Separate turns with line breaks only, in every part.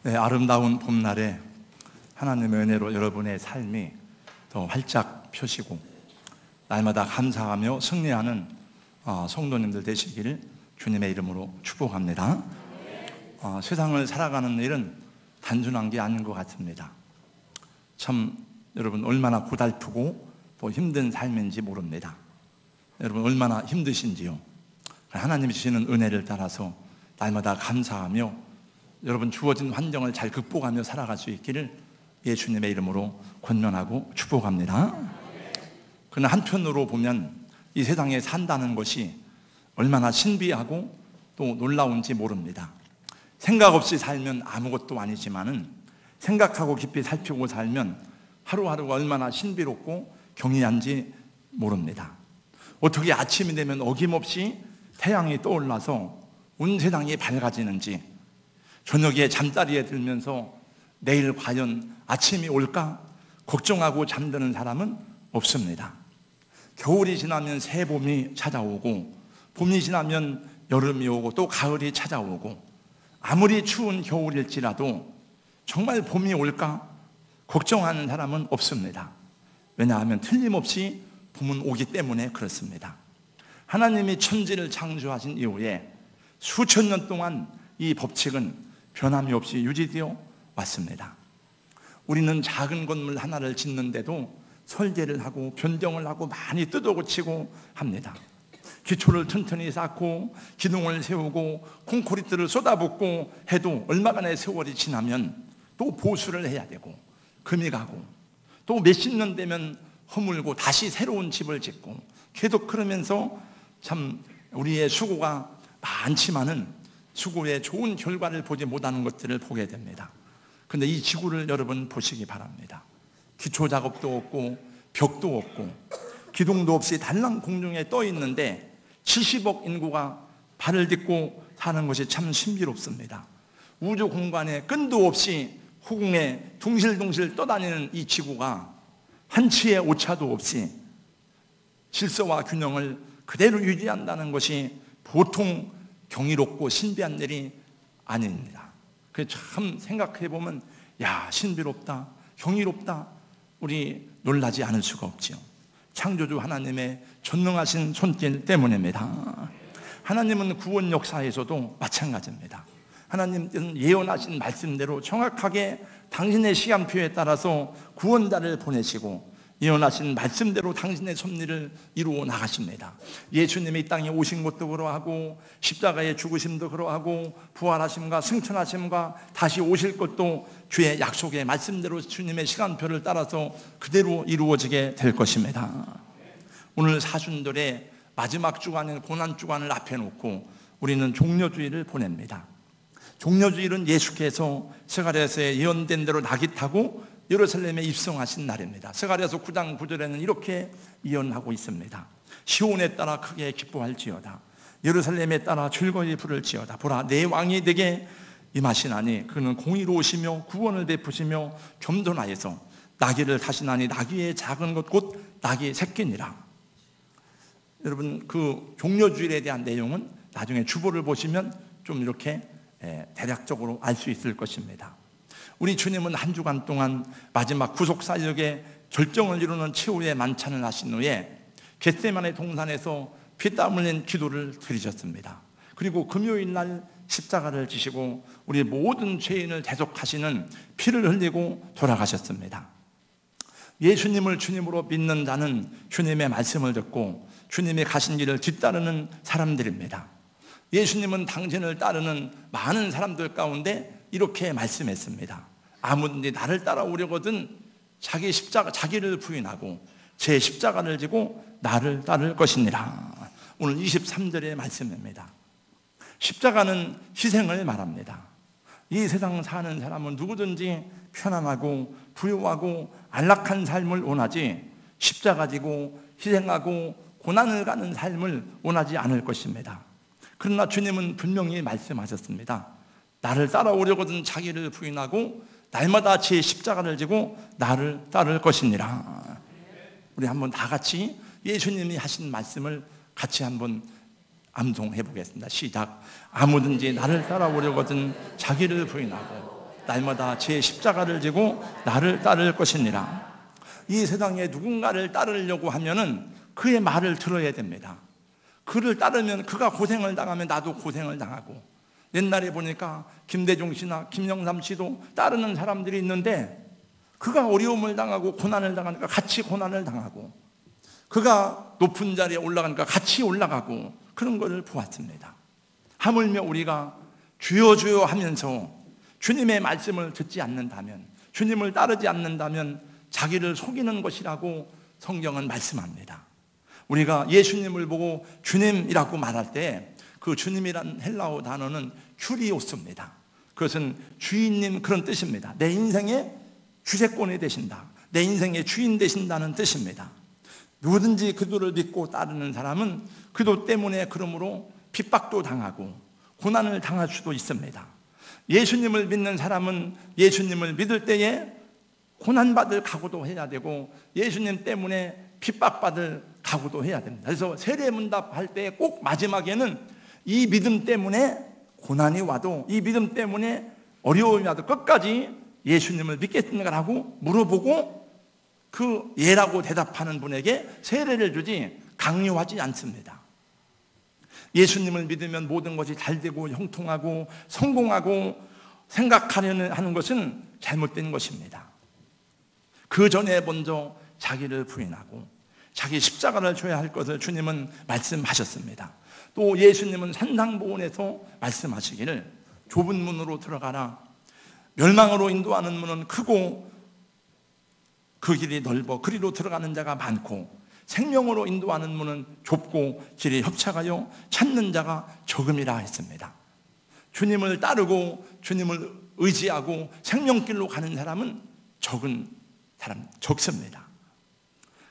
네, 아름다운 봄날에 하나님의 은혜로 여러분의 삶이 더 활짝 펴시고 날마다 감사하며 승리하는 성도님들 되시기를 주님의 이름으로 축복합니다. 세상을 살아가는 일은 단순한 게 아닌 것 같습니다. 참 여러분 얼마나 고달프고 또 힘든 삶인지 모릅니다. 여러분 얼마나 힘드신지요. 하나님이 주시는 은혜를 따라서 날마다 감사하며 여러분 주어진 환경을 잘 극복하며 살아갈 수 있기를 예수님의 이름으로 권면하고 축복합니다. 그러나 한편으로 보면 이 세상에 산다는 것이 얼마나 신비하고 또 놀라운지 모릅니다. 생각 없이 살면 아무것도 아니지만은 생각하고 깊이 살피고 살면 하루하루가 얼마나 신비롭고 경이한지 모릅니다. 어떻게 아침이 되면 어김없이 태양이 떠올라서 온 세상이 밝아지는지, 저녁에 잠자리에 들면서 내일 과연 아침이 올까 걱정하고 잠드는 사람은 없습니다. 겨울이 지나면 새 봄이 찾아오고, 봄이 지나면 여름이 오고 또 가을이 찾아오고, 아무리 추운 겨울일지라도 정말 봄이 올까 걱정하는 사람은 없습니다. 왜냐하면 틀림없이 봄은 오기 때문에 그렇습니다. 하나님이 천지를 창조하신 이후에 수천 년 동안 이 법칙은 변함이 없이 유지되어 왔습니다. 우리는 작은 건물 하나를 짓는데도 설계를 하고 변경을 하고 많이 뜯어고치고 합니다. 기초를 튼튼히 쌓고 기둥을 세우고 콘크리트를 쏟아붓고 해도 얼마간의 세월이 지나면 또 보수를 해야 되고 금이 가고 또 몇십 년 되면 허물고 다시 새로운 집을 짓고 계속 그러면서 참 우리의 수고가 많지만은 수고의 좋은 결과를 보지 못하는 것들을 보게 됩니다. 그런데 이 지구를 여러분 보시기 바랍니다. 기초 작업도 없고 벽도 없고 기둥도 없이 달랑 공중에 떠 있는데 70억 인구가 발을 딛고 사는 것이 참 신비롭습니다. 우주 공간에 끈도 없이 후궁에 둥실둥실 떠다니는 이 지구가 한치의 오차도 없이 질서와 균형을 그대로 유지한다는 것이 보통 경이롭고 신비한 일이 아닙니다. 그래서 참 생각해보면 야, 신비롭다, 경이롭다, 우리 놀라지 않을 수가 없지요. 창조주 하나님의 전능하신 손길 때문입니다. 하나님은 구원 역사에서도 마찬가지입니다. 하나님은 예언하신 말씀대로 정확하게 당신의 시간표에 따라서 구원자를 보내시고 예언하신 말씀대로 당신의 섭리를 이루어 나가십니다. 예수님이 이 땅에 오신 것도 그러하고 십자가의 죽으심도 그러하고 부활하심과 승천하심과 다시 오실 것도 주의 약속의 말씀대로 주님의 시간표를 따라서 그대로 이루어지게 될 것입니다. 오늘 사순절의 마지막 주간인 고난주간을 앞에 놓고 우리는 종려주의를 보냅니다. 종려주일은 예수께서 스가랴서에 예언된 대로 낙이 타고 예루살렘에 입성하신 날입니다. 스가랴서 9장 9절에는 이렇게 예언하고 있습니다. 시온에 따라 크게 기뻐할지어다. 예루살렘에 따라 즐거이 부를지어다. 보라, 내 왕이 내게 임하시나니 그는 공의로우시며 구원을 베푸시며 겸손하여서 나귀를 타시나니 나귀의 작은 것 곧 나귀 새끼니라. 여러분 그 종려주일에 대한 내용은 나중에 주보를 보시면 좀 이렇게 대략적으로 알 수 있을 것입니다. 우리 주님은 한 주간 동안 마지막 구속사역의 결정을 이루는 최후의 만찬을 하신 후에 겟세마네 동산에서 피땀 흘린 기도를 드리셨습니다. 그리고 금요일 날 십자가를 지시고 우리 모든 죄인을 대속하시는 피를 흘리고 돌아가셨습니다. 예수님을 주님으로 믿는 자는 주님의 말씀을 듣고 주님이 가신 길을 뒤따르는 사람들입니다. 예수님은 당신을 따르는 많은 사람들 가운데 이렇게 말씀했습니다. 아무든지 나를 따라오려거든 자기 십자가, 자기를 부인하고 제 십자가를 지고 나를 따를 것이니라. 오늘 23절의 말씀입니다. 십자가는 희생을 말합니다. 이 세상 사는 사람은 누구든지 편안하고 부유하고 안락한 삶을 원하지 십자가 지고 희생하고 고난을 가는 삶을 원하지 않을 것입니다. 그러나 주님은 분명히 말씀하셨습니다. 나를 따라오려거든 자기를 부인하고 날마다 제 십자가를 지고 나를 따를 것이니라. 우리 한번 다 같이 예수님이 하신 말씀을 같이 한번 암송해 보겠습니다. 시작. 아무든지 나를 따라오려거든 자기를 부인하고 날마다 제 십자가를 지고 나를 따를 것이니라. 이 세상에 누군가를 따르려고 하면은 그의 말을 들어야 됩니다. 그를 따르면 그가 고생을 당하면 나도 고생을 당하고, 옛날에 보니까 김대중 씨나 김영삼 씨도 따르는 사람들이 있는데 그가 어려움을 당하고 고난을 당하니까 같이 고난을 당하고, 그가 높은 자리에 올라가니까 같이 올라가고, 그런 것을 보았습니다. 하물며 우리가 주여 주여 하면서 주님의 말씀을 듣지 않는다면, 주님을 따르지 않는다면 자기를 속이는 것이라고 성경은 말씀합니다. 우리가 예수님을 보고 주님이라고 말할 때 그 주님이란 헬라어 단어는 큐리오스입니다. 그것은 주인님, 그런 뜻입니다. 내 인생의 주재권이 되신다, 내 인생의 주인 되신다는 뜻입니다. 누구든지 그도를 믿고 따르는 사람은 그도 때문에 그러므로 핍박도 당하고 고난을 당할 수도 있습니다. 예수님을 믿는 사람은 예수님을 믿을 때에 고난받을 각오도 해야 되고, 예수님 때문에 핍박받을 각오도 해야 됩니다. 그래서 세례문답할 때 꼭 마지막에는 이 믿음 때문에 고난이 와도, 이 믿음 때문에 어려움이 와도 끝까지 예수님을 믿겠는가라고 물어보고 그 예라고 대답하는 분에게 세례를 주지 강요하지 않습니다. 예수님을 믿으면 모든 것이 잘 되고 형통하고 성공하고 생각하려는 하는 것은 잘못된 것입니다. 그 전에 먼저 자기를 부인하고 자기 십자가를 져야 할 것을 주님은 말씀하셨습니다. 또 예수님은 산상보훈에서 말씀하시기를 좁은 문으로 들어가라, 멸망으로 인도하는 문은 크고 그 길이 넓어 그리로 들어가는 자가 많고, 생명으로 인도하는 문은 좁고 길이 협착하여 찾는 자가 적음이라 했습니다. 주님을 따르고 주님을 의지하고 생명길로 가는 사람은 적습니다.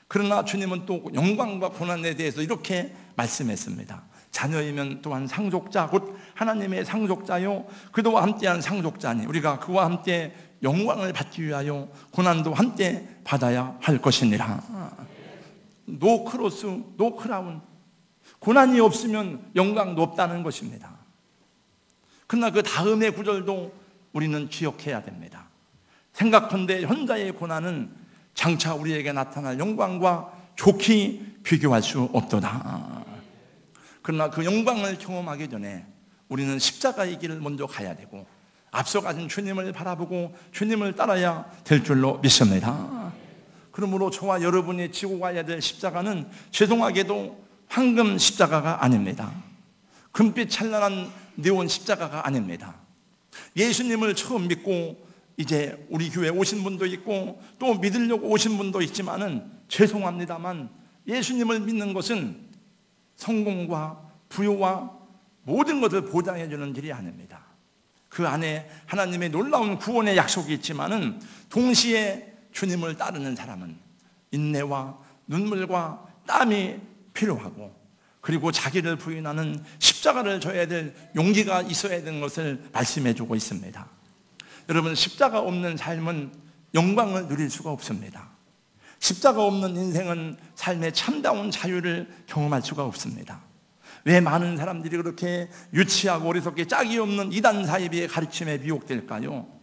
그러나 주님은 또 영광과 고난에 대해서 이렇게 말씀했습니다. 자녀이면 또한 상속자, 곧 하나님의 상속자요 그도와 함께한 상속자니 우리가 그와 함께 영광을 받기 위하여 고난도 함께 받아야 할 것이니라. 노 크로스, 노 크라운. 고난이 없으면 영광도 없다는 것입니다. 그러나 그 다음의 구절도 우리는 기억해야 됩니다. 생각컨대 현자의 고난은 장차 우리에게 나타날 영광과 좋게 비교할 수 없도다. 그러나 그 영광을 경험하기 전에 우리는 십자가의 길을 먼저 가야 되고, 앞서가신 주님을 바라보고 주님을 따라야 될 줄로 믿습니다. 그러므로 저와 여러분이 지고 가야 될 십자가는 죄송하게도 황금 십자가가 아닙니다. 금빛 찬란한 네온 십자가가 아닙니다. 예수님을 처음 믿고 이제 우리 교회에 오신 분도 있고 또 믿으려고 오신 분도 있지만은 죄송합니다만 예수님을 믿는 것은 성공과 부요와 모든 것을 보장해 주는 길이 아닙니다. 그 안에 하나님의 놀라운 구원의 약속이 있지만은 동시에 주님을 따르는 사람은 인내와 눈물과 땀이 필요하고, 그리고 자기를 부인하는 십자가를 져야 될 용기가 있어야 되는 것을 말씀해 주고 있습니다. 여러분, 십자가 없는 삶은 영광을 누릴 수가 없습니다. 십자가 없는 인생은 삶의 참다운 자유를 경험할 수가 없습니다. 왜 많은 사람들이 그렇게 유치하고 어리석게 짝이 없는 이단 사이비의 가르침에 미혹될까요?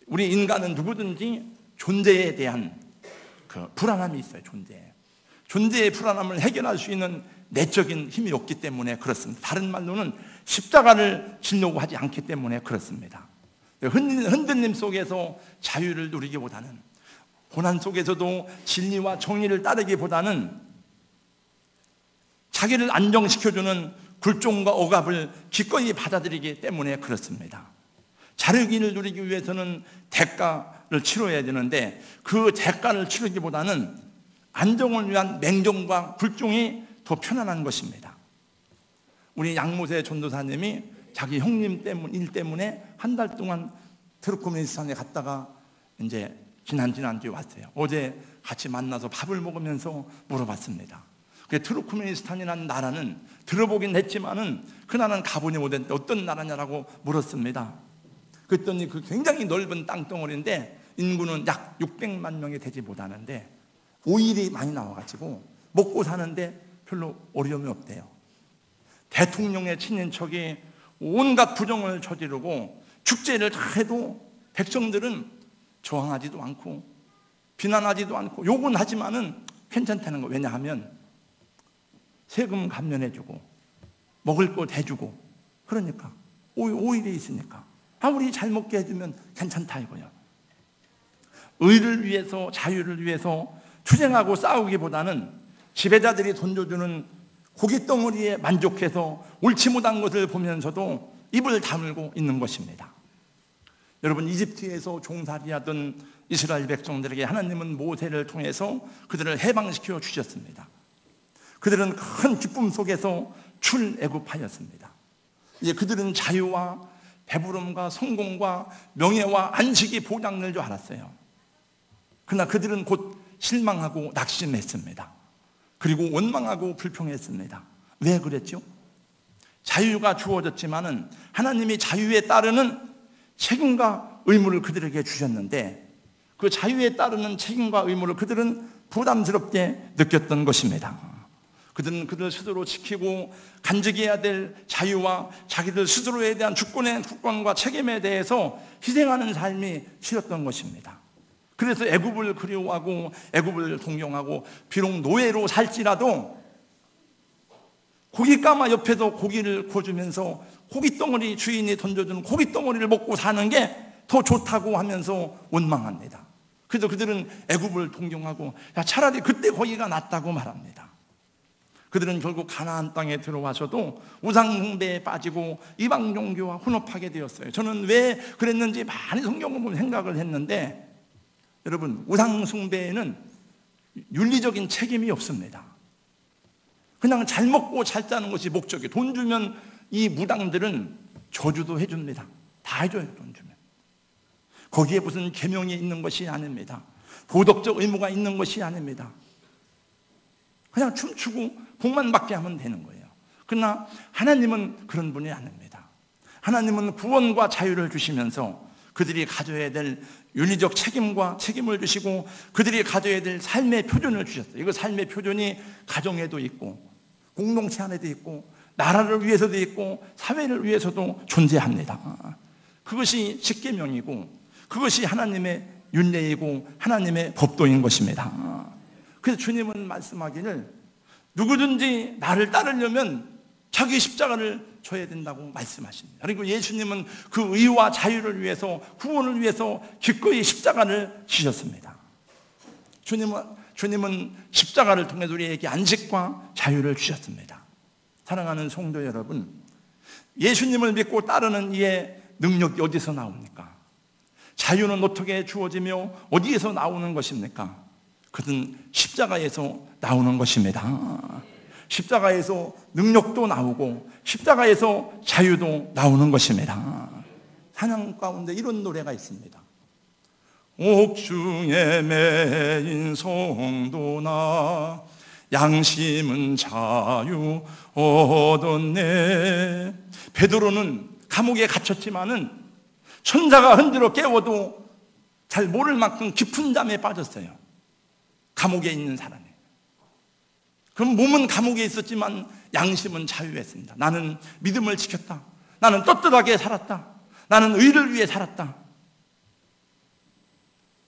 우리 인간은 누구든지 존재에 대한 그 불안함이 있어요. 존재의 불안함을 해결할 수 있는 내적인 힘이 없기 때문에 그렇습니다. 다른 말로는 십자가를 지려고 하지 않기 때문에 그렇습니다. 흔들림 속에서 자유를 누리기보다는, 고난 속에서도 진리와 정의를 따르기보다는 자기를 안정시켜주는 굴종과 억압을 기꺼이 받아들이기 때문에 그렇습니다. 자유기를 누리기 위해서는 대가를 치러야 되는데 그 대가를 치르기보다는 안정을 위한 맹종과 굴종이 더 편안한 것입니다. 우리 양모세 전도사님이 자기 형님 일 때문에 한 달 동안 트루크메니스탄에 갔다가 이제 지난주에 왔어요. 어제 같이 만나서 밥을 먹으면서 물어봤습니다. 트루크메니스탄이라는 나라는 들어보긴 했지만은 그 나라는 가보니 못했는데 어떤 나라냐라고 물었습니다. 그랬더니 그 굉장히 넓은 땅덩어리인데 인구는 약 600만 명이 되지 못하는데 오일이 많이 나와가지고 먹고 사는데 별로 어려움이 없대요. 대통령의 친인척이 온갖 부정을 저지르고 축제를 다 해도 백성들은 저항하지도 않고 비난하지도 않고 욕은 하지만은 괜찮다는 거. 왜냐하면 세금 감면해주고 먹을 것 해주고, 그러니까 오일이 있으니까 우리 잘 먹게 해주면 괜찮다 이거야. 의를 위해서, 자유를 위해서 투쟁하고 싸우기보다는 지배자들이 던져주는 고깃덩어리에 만족해서 옳지 못한 것을 보면서도 입을 다물고 있는 것입니다. 여러분, 이집트에서 종살이하던 이스라엘 백성들에게 하나님은 모세를 통해서 그들을 해방시켜 주셨습니다. 그들은 큰 기쁨 속에서 출애굽하였습니다. 이제 그들은 자유와 배부름과 성공과 명예와 안식이 보장될 줄 알았어요. 그러나 그들은 곧 실망하고 낙심했습니다. 그리고 원망하고 불평했습니다. 왜 그랬죠? 자유가 주어졌지만은 하나님이 자유에 따르는 책임과 의무를 그들에게 주셨는데, 그 자유에 따르는 책임과 의무를 그들은 부담스럽게 느꼈던 것입니다. 그들은 그들 스스로 지키고 간직해야 될 자유와 자기들 스스로에 대한 주권과 책임에 대해서 희생하는 삶이 싫었던 것입니다. 그래서 애굽을 그리워하고 애굽을 동경하고, 비록 노예로 살지라도 고깃가마 옆에서 고기를 구워주면서 고깃덩어리, 주인이 던져주는 고깃덩어리를 먹고 사는 게 더 좋다고 하면서 원망합니다. 그래서 그들은 애굽을 동경하고 차라리 그때 거기가 낫다고 말합니다. 그들은 결국 가나안 땅에 들어와서도 우상 숭배에 빠지고 이방 종교와 혼합하게 되었어요. 저는 왜 그랬는지 많이 성경을 보면 생각을 했는데, 여러분, 우상 숭배에는 윤리적인 책임이 없습니다. 그냥 잘 먹고 잘 사는 것이 목적이에요. 돈 주면 이 무당들은 저주도 해줍니다. 다 해줘요, 돈 주면. 거기에 무슨 계명이 있는 것이 아닙니다. 도덕적 의무가 있는 것이 아닙니다. 그냥 춤추고 복만 받게 하면 되는 거예요. 그러나 하나님은 그런 분이 아닙니다. 하나님은 구원과 자유를 주시면서 그들이 가져야 될 윤리적 책임을 주시고 그들이 가져야 될 삶의 표준을 주셨어요. 이거 삶의 표준이 가정에도 있고 공동체 안에도 있고 나라를 위해서도 있고 사회를 위해서도 존재합니다. 그것이 십계명이고 그것이 하나님의 율례이고 하나님의 법도인 것입니다. 그래서 주님은 말씀하기를 누구든지 나를 따르려면 자기 십자가를 져야 된다고 말씀하십니다. 그리고 예수님은 그 의와 자유를 위해서, 구원을 위해서 기꺼이 십자가를 지셨습니다. 주님은 십자가를 통해서 우리에게 안식과 자유를 주셨습니다. 사랑하는 성도 여러분, 예수님을 믿고 따르는 이의 능력이 어디서 나옵니까? 자유는 어떻게 주어지며 어디에서 나오는 것입니까? 그것은 십자가에서 나오는 것입니다. 십자가에서 능력도 나오고 십자가에서 자유도 나오는 것입니다. 찬양 가운데 이런 노래가 있습니다. 옥중에 매인 성도나 양심은 자유 얻었네. 베드로는 감옥에 갇혔지만은 천사가 흔들어 깨워도 잘 모를 만큼 깊은 잠에 빠졌어요. 감옥에 있는 사람이. 그럼 몸은 감옥에 있었지만 양심은 자유했습니다. 나는 믿음을 지켰다. 나는 떳떳하게 살았다. 나는 의를 위해 살았다.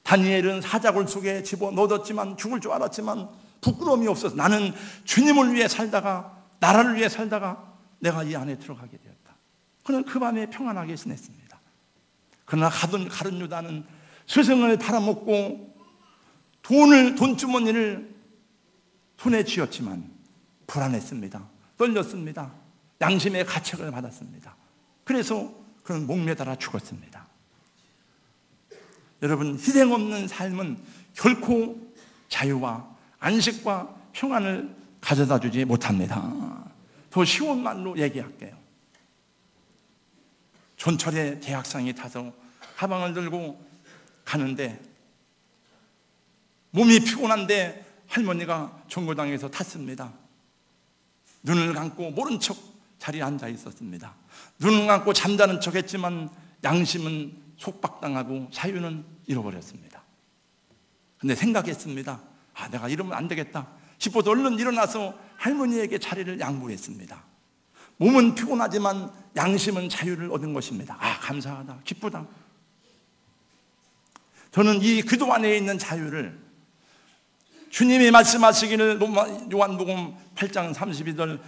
다니엘은 사자굴 속에 집어넣었지만 죽을 줄 알았지만 부끄러움이 없어서 나는 주님을 위해 살다가 나라를 위해 살다가 내가 이 안에 들어가게 되었다. 그는 그 밤에 평안하게 지냈습니다. 그러나 가룟 유다는 스승을 팔아먹고 돈주머니를 손에 쥐었지만 불안했습니다. 떨렸습니다. 양심의 가책을 받았습니다. 그래서 그는 목매달아 죽었습니다. 여러분, 희생 없는 삶은 결코 자유와 안식과 평안을 가져다 주지 못합니다. 더 쉬운 말로 얘기할게요. 전철에 대학생이 타서 가방을 들고 가는데 몸이 피곤한데 할머니가 정거장에서 탔습니다. 눈을 감고 모른 척 자리에 앉아 있었습니다. 눈을 감고 잠자는 척 했지만 양심은 속박당하고 자유는 잃어버렸습니다. 근데 생각했습니다. 내가 이러면 안 되겠다 싶어서 얼른 일어나서 할머니에게 자리를 양보했습니다. 몸은 피곤하지만 양심은 자유를 얻은 것입니다. 아, 감사하다, 기쁘다. 저는 이 기도 안에 있는 자유를 주님이 말씀하시기를 요한복음 8장 32절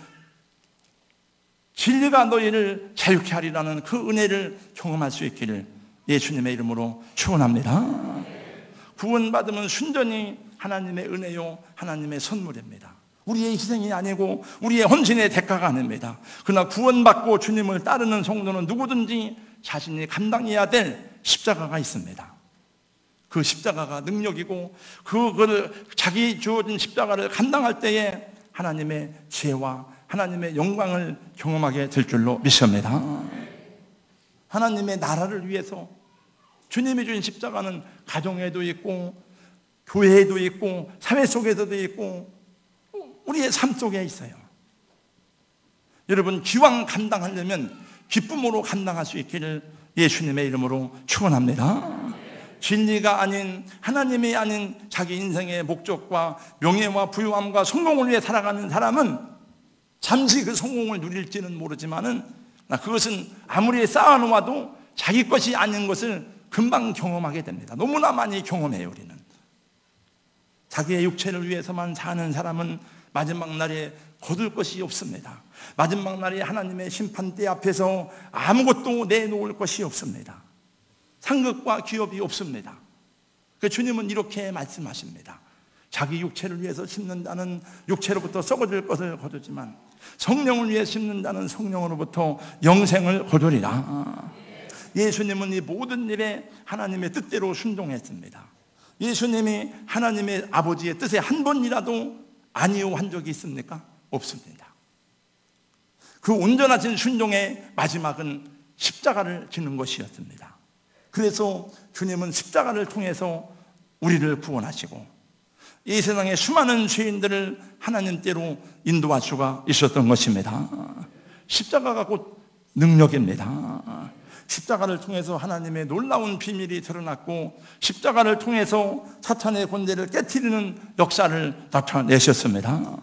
진리가 너희를 자유케 하리라는 그 은혜를 경험할 수 있기를 예수님의 이름으로 축원합니다. 구원받으면 순전히 하나님의 은혜요, 하나님의 선물입니다. 우리의 희생이 아니고 우리의 헌신의 대가가 아닙니다. 그러나 구원받고 주님을 따르는 성도는 누구든지 자신이 감당해야 될 십자가가 있습니다. 그 십자가가 능력이고 그걸 자기 주어진 십자가를 감당할 때에 하나님의 지혜와 하나님의 영광을 경험하게 될 줄로 믿습니다. 하나님의 나라를 위해서 주님이 주신 십자가는 가정에도 있고 교회에도 있고 사회 속에서도 있고 우리의 삶 속에 있어요. 여러분, 기왕 감당하려면 기쁨으로 감당할 수 있기를 예수님의 이름으로 축원합니다. 진리가 아닌, 하나님이 아닌 자기 인생의 목적과 명예와 부유함과 성공을 위해 살아가는 사람은 잠시 그 성공을 누릴지는 모르지만은 그것은 아무리 쌓아놓아도 자기 것이 아닌 것을 금방 경험하게 됩니다. 너무나 많이 경험해요. 우리는 자기의 육체를 위해서만 사는 사람은 마지막 날에 거둘 것이 없습니다. 마지막 날에 하나님의 심판대 앞에서 아무것도 내놓을 것이 없습니다. 상급과 기업이 없습니다. 주님은 이렇게 말씀하십니다. 자기 육체를 위해서 심는다는 육체로부터 썩어질 것을 거두지만 성령을 위해 심는다는 성령으로부터 영생을 거두리라. 예수님은 이 모든 일에 하나님의 뜻대로 순종했습니다. 예수님이 하나님의 아버지의 뜻에 한 번이라도 아니요 한 적이 있습니까? 없습니다. 그 온전하신 순종의 마지막은 십자가를 지는 것이었습니다. 그래서 주님은 십자가를 통해서 우리를 구원하시고 이 세상의 수많은 죄인들을 하나님께로 인도할 수가 있었던 것입니다. 십자가가 곧 능력입니다. 십자가를 통해서 하나님의 놀라운 비밀이 드러났고 십자가를 통해서 사탄의 권세를 깨트리는 역사를 나타내셨습니다.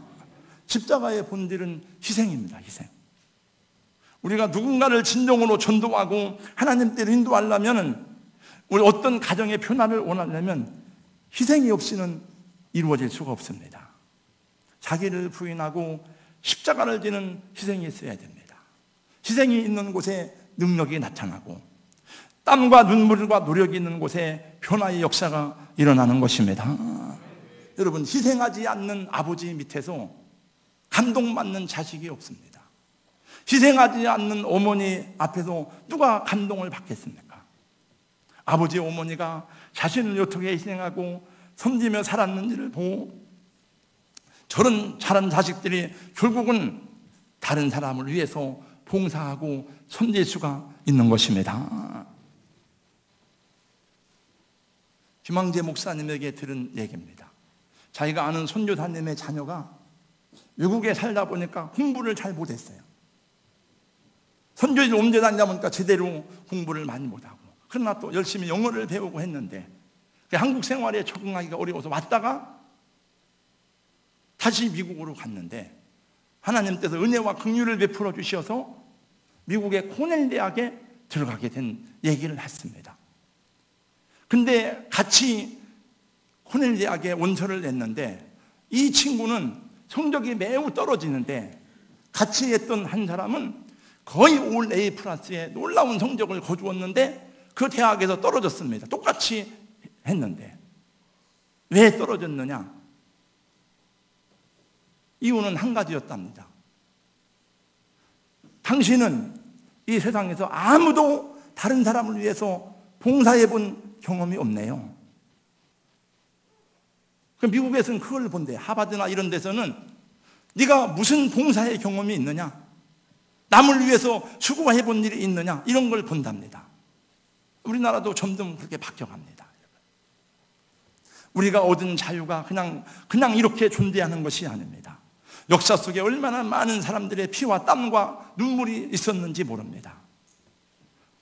십자가의 본질은 희생입니다. 희생. 우리가 누군가를 진정으로 전도하고 하나님께로 인도하려면, 우리 어떤 가정의 변화를 원하려면 희생이 없이는 이루어질 수가 없습니다. 자기를 부인하고 십자가를 지는 희생이 있어야 됩니다. 희생이 있는 곳에 능력이 나타나고 땀과 눈물과 노력이 있는 곳에 변화의 역사가 일어나는 것입니다. 여러분, 희생하지 않는 아버지 밑에서 감동받는 자식이 없습니다. 희생하지 않는 어머니 앞에서 누가 감동을 받겠습니까? 아버지 어머니가 자신을 어떻게 희생하고 섬기며 살았는지를 보고 저런 잘한 자식들이 결국은 다른 사람을 위해서 봉사하고 섬길 수가 있는 것입니다. 김황재 목사님에게 들은 얘기입니다. 자기가 아는 선교사님의 자녀가 외국에 살다 보니까 공부를 잘 못했어요. 선교지를 옮겨 다니다 보니까 제대로 공부를 많이 못하고, 그러나 또 열심히 영어를 배우고 했는데 한국 생활에 적응하기가 어려워서 왔다가 다시 미국으로 갔는데 하나님께서 은혜와 긍휼을 베풀어 주셔서 미국의 코넬 대학에 들어가게 된 얘기를 했습니다. 근데 같이 코넬 대학에 원서를 냈는데 이 친구는 성적이 매우 떨어지는데 같이 했던 한 사람은 거의 올 A 플러스의 놀라운 성적을 거두었는데 그 대학에서 떨어졌습니다. 똑같이 했는데 왜 떨어졌느냐? 이유는 한 가지였답니다. 당신은 이 세상에서 아무도 다른 사람을 위해서 봉사해 본 경험이 없네요. 미국에서는 그걸 본대. 하버드나 이런 데서는 네가 무슨 봉사의 경험이 있느냐, 남을 위해서 수고해 본 일이 있느냐, 이런 걸 본답니다. 우리나라도 점점 그렇게 바뀌어갑니다. 우리가 얻은 자유가 그냥 이렇게 존재하는 것이 아닙니다. 역사 속에 얼마나 많은 사람들의 피와 땀과 눈물이 있었는지 모릅니다.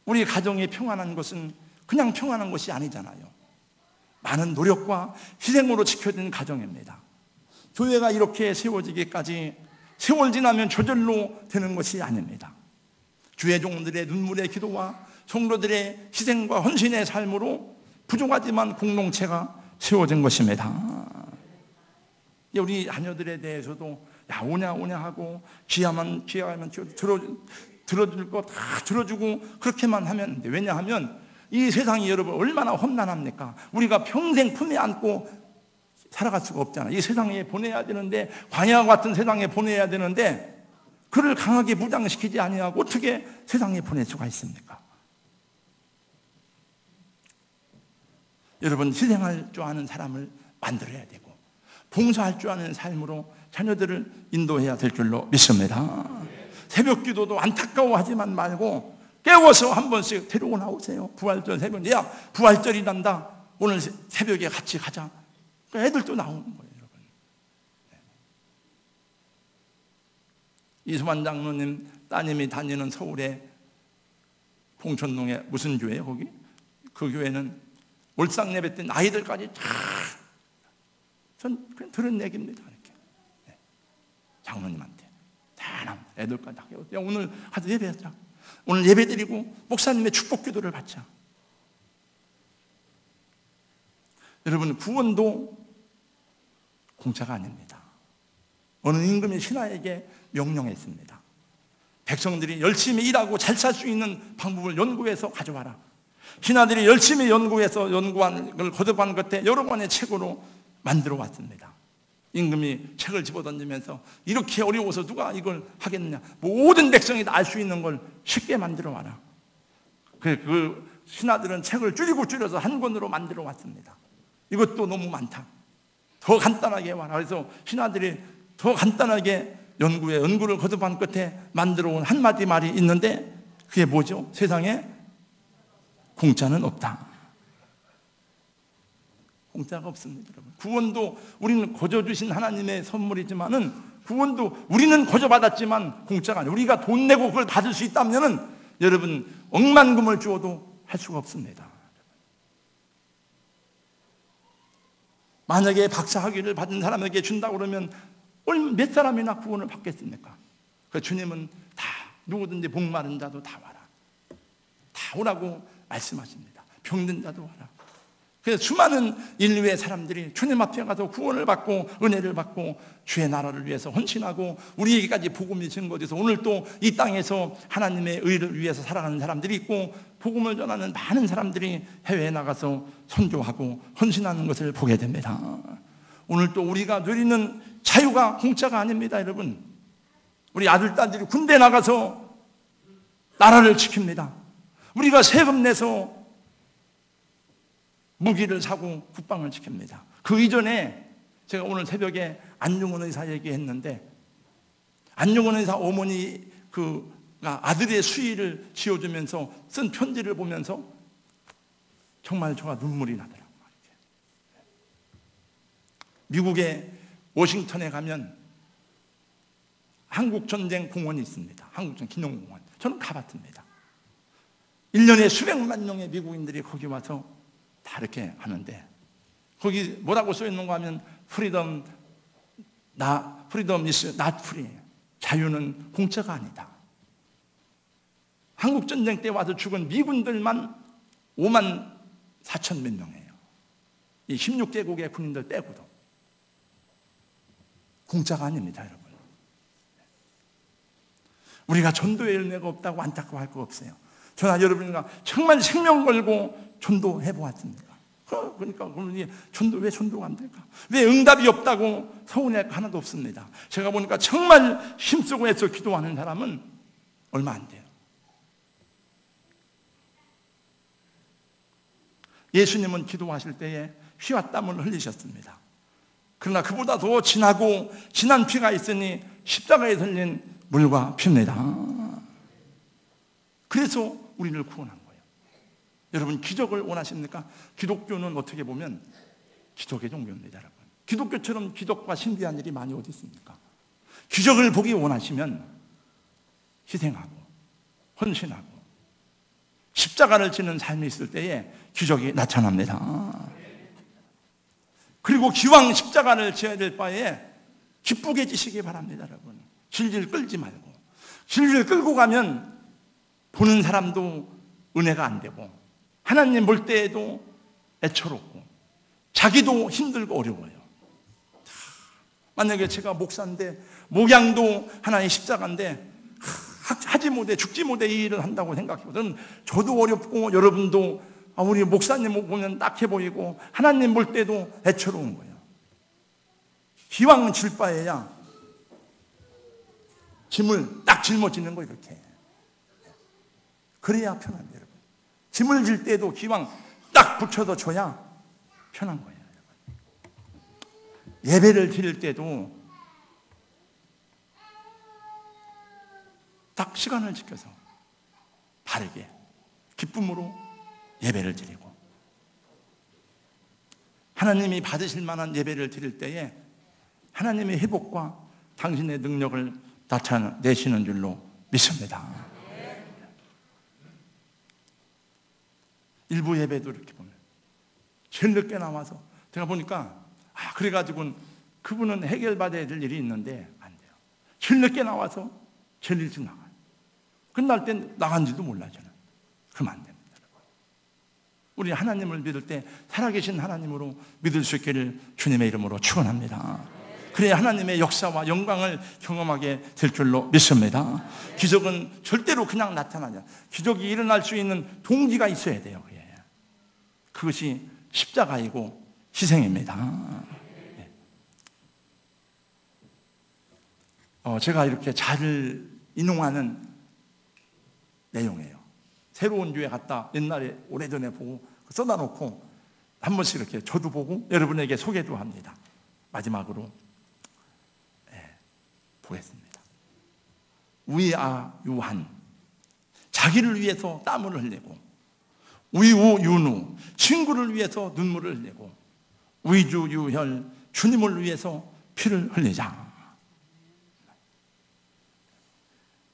우리 가정이 평안한 것은 그냥 평안한 것이 아니잖아요. 많은 노력과 희생으로 지켜진 가정입니다. 교회가 이렇게 세워지기까지 세월 지나면 저절로 되는 것이 아닙니다. 주의 종들의 눈물의 기도와 성도들의 희생과 헌신의 삶으로 부족하지만 공동체가 세워진 것입니다. 우리 자녀들에 대해서도 야 오냐 하고 귀하면 들어줄 거 다 들어주고 그렇게만 하면 안 돼. 왜냐하면 이 세상이 여러분 얼마나 험난합니까? 우리가 평생 품에 안고 살아갈 수가 없잖아. 이 세상에 보내야 되는데, 광야 같은 세상에 보내야 되는데 그를 강하게 무장시키지 아니하고 어떻게 세상에 보낼 수가 있습니까? 여러분, 희생할 줄 아는 사람을 만들어야 되고 봉사할 줄 아는 삶으로 자녀들을 인도해야 될 줄로 믿습니다. 새벽 기도도 안타까워하지만 말고 깨워서 한 번씩 데리고 나오세요. 부활절 새벽, 야 부활절이 난다, 오늘 새벽에 같이 가자. 애들도 나오는 거예요, 여러분. 이수만 장로님 따님이 다니는 서울의 봉천동에 무슨 교회예요, 거기? 그 교회는 올상 예배 때 아이들까지 전 그냥 들은 얘기입니다. 이렇게. 장로님한테 다 애들까지 다 야, 오늘 가서 예배하자. 오늘 예배 드리고 목사님의 축복 기도를 받자. 여러분, 구원도 공짜가 아닙니다. 어느 임금이 신하에게 명령했습니다. 백성들이 열심히 일하고 잘 살 수 있는 방법을 연구해서 가져와라. 신하들이 열심히 연구한 걸 거듭한 끝에 여러 권의 책으로 만들어 왔습니다. 임금이 책을 집어던지면서 이렇게 어려워서 누가 이걸 하겠느냐, 모든 백성이 다 알 수 있는 걸 쉽게 만들어 와라. 그 신하들은 책을 줄여서 한 권으로 만들어 왔습니다. 이것도 너무 많다, 더 간단하게 와라. 그래서 신하들이 더 간단하게 연구를 거듭한 끝에 만들어 온 한마디 말이 있는데 그게 뭐죠? 세상에 공짜는 없다. 공짜가 없습니다, 여러분. 구원도 우리는 거저 주신 하나님의 선물이지만은, 구원도 우리는 거저 받았지만 공짜가 아니에요. 우리가 돈 내고 그걸 받을 수 있다면은 여러분 억만금을 주어도 할 수가 없습니다. 만약에 박사학위를 받은 사람에게 준다고 그러면 몇 사람이나 구원을 받겠습니까? 그 주님은 다 누구든지 목마른 자도 다 와라, 다 오라고 말씀하십니다. 병든 자도 와라. 그래서 수많은 인류의 사람들이 주님 앞에 가서 구원을 받고 은혜를 받고 주의 나라를 위해서 헌신하고 우리에게까지 복음이 증거돼서 오늘 또 이 땅에서 하나님의 의를 위해서 살아가는 사람들이 있고, 복음을 전하는 많은 사람들이 해외에 나가서 선교하고 헌신하는 것을 보게 됩니다. 오늘 또 우리가 누리는 자유가 공짜가 아닙니다, 여러분. 우리 아들, 딸들이 군대 나가서 나라를 지킵니다. 우리가 세금 내서 무기를 사고 국방을 지킵니다. 그 이전에 제가 오늘 새벽에 안중근 의사 얘기했는데, 안중근 의사 어머니가 아들의 수의를 지어주면서 쓴 편지를 보면서 정말 저가 눈물이 나더라고요. 미국의 워싱턴에 가면 한국전쟁 공원이 있습니다. 한국전쟁 기념공원. 저는 가봤습니다. 1년에 수백만 명의 미국인들이 거기 와서 다 이렇게 하는데, 거기 뭐라고 써 있는가 하면 freedom is not free. 자유는 공짜가 아니다. 한국전쟁 때 와서 죽은 미군들만 5만 4천 몇 명이에요. 이 16개국의 군인들 빼고도. 공짜가 아닙니다, 여러분. 우리가 전도의 열매가 없다고 안타까워할 거 없어요. 저나 여러분과 정말 생명 걸고 전도해 보았습니까? 그러니까 전도 왜 전도가 안 될까? 왜 응답이 없다고 서운할 거 하나도 없습니다. 제가 보니까 정말 힘쓰고 애써 기도하는 사람은 얼마 안 돼요. 예수님은 기도하실 때에 피와 땀을 흘리셨습니다. 그러나 그보다 더 진한 피가 있으니 십자가에 달린 물과 피입니다. 그래서 우리를 구원한 거예요. 여러분, 기적을 원하십니까? 기독교는 어떻게 보면 기적의 종교입니다, 여러분. 기독교처럼 기적과 신비한 일이 많이 어디 있습니까? 기적을 보기 원하시면 희생하고 헌신하고 십자가를 지는 삶이 있을 때에 기적이 나타납니다. 그리고 기왕 십자가를 지어야 될 바에 기쁘게 지시기 바랍니다, 여러분. 질질 끌지 말고. 질질 끌고 가면 보는 사람도 은혜가 안 되고 하나님 볼 때에도 애처롭고 자기도 힘들고 어려워요. 만약에 제가 목사인데 목양도 하나의 십자가인데 하지 못해 죽지 못해 이 일을 한다고 생각해보면 저도 어렵고 여러분도 우리 목사님 보면 딱해 보이고 하나님 볼 때도 애처로운 거예요. 기왕 질 바에야 짐을 딱 짊어지는 거 이렇게. 그래야 편합니다, 여러분. 짐을 질 때도 기왕 딱 붙여서 줘야 편한 거예요, 여러분. 예배를 드릴 때도 딱 시간을 지켜서 바르게 기쁨으로 예배를 드리고 하나님이 받으실 만한 예배를 드릴 때에 하나님의 회복과 당신의 능력을 나타내시는 줄로 믿습니다. 일부 예배도 이렇게 보면 제일 늦게 나와서 제가 보니까 그래가지고 그분은 해결받아야 될 일이 있는데 안 돼요. 제일 늦게 나와서 제일 일찍 나가요. 끝날 땐 나간지도 몰라요. 저는. 그러면 안 됩니다. 우리 하나님을 믿을 때 살아계신 하나님으로 믿을 수 있기를 주님의 이름으로 축원합니다. 그래야 하나님의 역사와 영광을 경험하게 될 줄로 믿습니다. 기적은 절대로 그냥 나타나지 않아요. 기적이 일어날 수 있는 동기가 있어야 돼요. 그것이 십자가이고 희생입니다. 제가 이렇게 잘 인용하는 내용이에요. 새로운 교회 갔다 옛날에 오래전에 보고 써다 놓고 한 번씩 이렇게 저도 보고 여러분에게 소개도 합니다. 마지막으로 보겠습니다. 위아유한, 자기를 위해서 땀을 흘리고, 위우윤우, 친구를 위해서 눈물을 흘리고, 위주유혈, 주님을 위해서 피를 흘리자.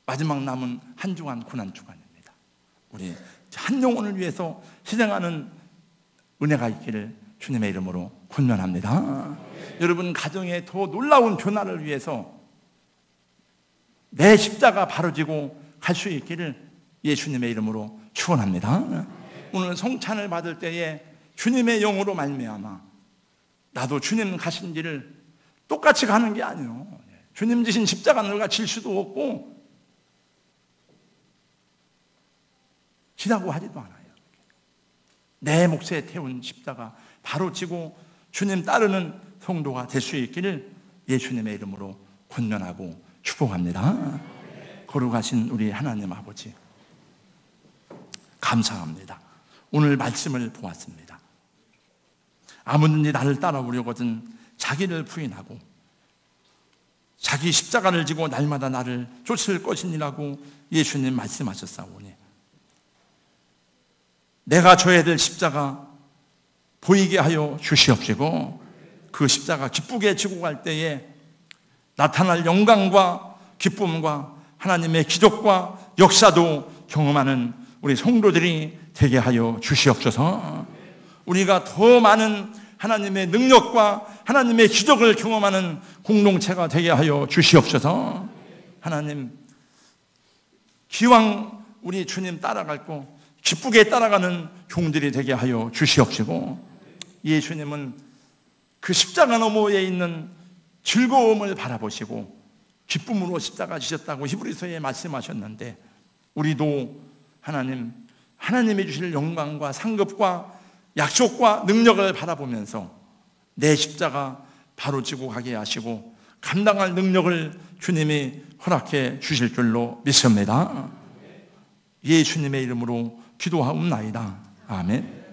마지막 남은 한 주간 고난 주간입니다. 우리 한 영혼을 위해서 희생하는 은혜가 있기를 주님의 이름으로 권면합니다. 여러분 가정에 더 놀라운 변화를 위해서 내 십자가 바로 지고 갈 수 있기를 예수님의 이름으로 축원합니다. 오늘 성찬을 받을 때에 주님의 영으로 말미암아 나도 주님 가신 길을 똑같이 가는 게 아니에요. 주님 지신 십자가는 우리가 질 수도 없고 지라고 하지도 않아요. 내 몫에 태운 십자가 바로 지고 주님 따르는 성도가 될 수 있기를 예수님의 이름으로 권면하고 축복합니다. 거룩하신 우리 하나님 아버지, 감사합니다. 오늘 말씀을 보았습니다. 아무든지 나를 따라오려거든 자기를 부인하고 자기 십자가를 지고 날마다 나를 쫓을 것이니라고 예수님 말씀하셨사오니 내가 져야 될 십자가 보이게 하여 주시옵시고 그 십자가 기쁘게 지고 갈 때에 나타날 영광과 기쁨과 하나님의 기적과 역사도 경험하는 우리 성도들이 되게 하여 주시옵소서. 우리가 더 많은 하나님의 능력과 하나님의 기적을 경험하는 공동체가 되게 하여 주시옵소서. 하나님, 기왕 우리 주님 따라갈 거 기쁘게 따라가는 종들이 되게 하여 주시옵시고 예수님은 그 십자가 너머에 있는 즐거움을 바라보시고 기쁨으로 십자가 지셨다고 히브리서에 말씀하셨는데 우리도 하나님이 주실 영광과 상급과 약속과 능력을 바라보면서 내 십자가 바로 지고 가게 하시고 감당할 능력을 주님이 허락해 주실 줄로 믿습니다. 예수님의 이름으로 기도하옵나이다. 아멘.